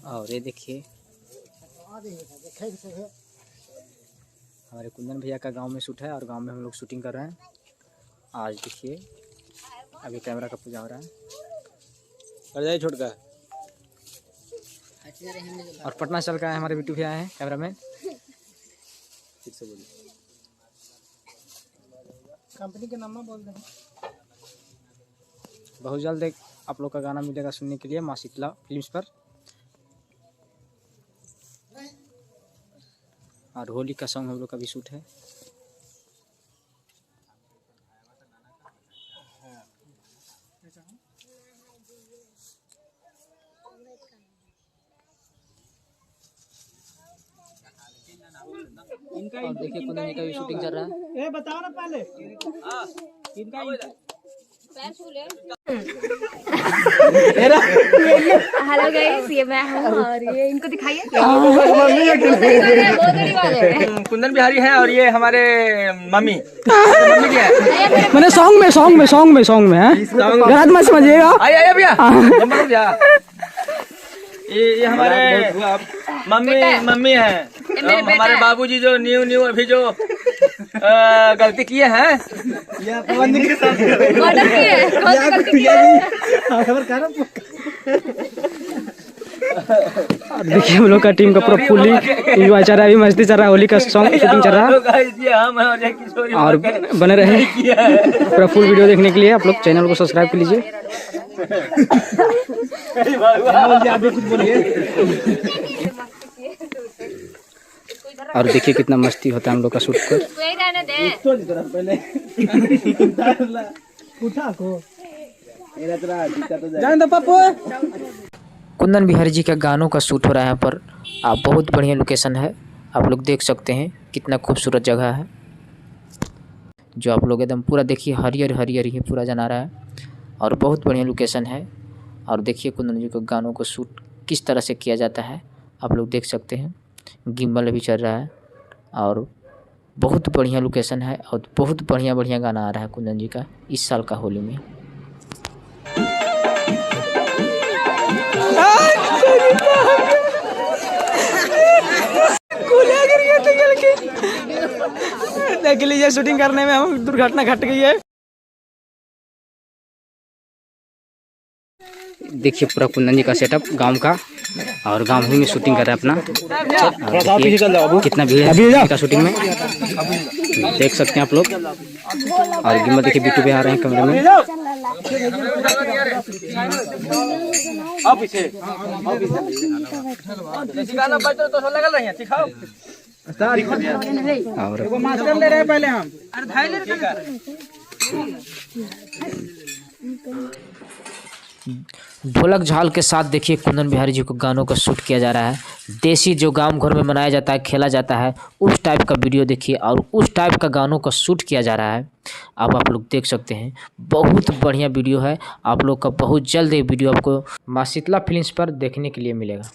और ये देखिए हमारे कुंदन भैया का गांव में शूट है और गांव में हम लोग शूटिंग कर रहे हैं। आज देखिए अभी कैमरा का पूजा हो रहा है छोटका और पटना चल का है हमारे बिट्टू भैया हैं कैमरा मैन। ठीक से बोलिए कंपनी के नाम बोल दें। बहुत जल्द आप लोग का गाना मिलेगा सुनने के लिए माँ शीतला फिल्म्स पर। और होली का सॉन्ग हम लोग का भी शूट है। और देखिए कुंदन जी का भी शूटिंग चल रहा है। ए बताओ ना पहले इनका हेलो गाइस, ये मैं हूँ और ये इनको दिखाइए। कुंदन बिहारी है और ये हमारे मम्मी क्या है? मैंने सॉन्ग में है गलत मत समझिएगा। आइए भैया ये हमारे मम्मी है। हमारे बाबूजी जो न्यू अभी जो गलती किए हैं देखिए हम लोग का टीम का पूरा फुल्ली एंजॉय चल रहा है। अभी मस्ती चल रहा है, होली का सॉन्ग शूटिंग चल रहा है। और बने रहे पूरा फुल वीडियो देखने के लिए आप लोग चैनल को सब्सक्राइब कर लीजिए। और देखिए कितना मस्ती होता है हम लोग का शूट कर। कुंदन बिहारी जी का गानों का शूट हो रहा है यहाँ पर। आप बहुत बढ़िया लोकेशन है, आप लोग देख सकते हैं कितना खूबसूरत जगह है। जो आप लोग एकदम पूरा देखिए हरियर ही पूरा जना रहा है और बहुत बढ़िया लोकेशन है। और देखिए कुंदन जी के गानों को शूट किस तरह से किया जाता है आप लोग देख सकते हैं। गिम्बल भी चल रहा है और बहुत बढ़िया लोकेशन है और बहुत बढ़िया गाना आ रहा है कुंदन जी का इस साल का होली में। देख लीजिए शूटिंग करने में हम दुर्घटना घट गई है। देखिए पूरा कुंदन जी का सेटअप गांव का और गांव ही में शूटिंग कर रहा है अपना। कितना भीड़ है का शूटिंग में देख सकते हैं आप लोग। और गिम्बल देखिए बिट्टू भी आ रहे हैं कैमरे में। ढोलक झाल के साथ देखिए कुंदन बिहारी जी को गानों का शूट किया जा रहा है। देसी जो गांव घर में मनाया जाता है खेला जाता है उस टाइप का वीडियो देखिए और उस टाइप का गानों का शूट किया जा रहा है। अब आप लोग देख सकते हैं बहुत बढ़िया वीडियो है। आप लोग का बहुत जल्द ये वीडियो आपको माँ शीतला फिल्म्स पर देखने के लिए मिलेगा।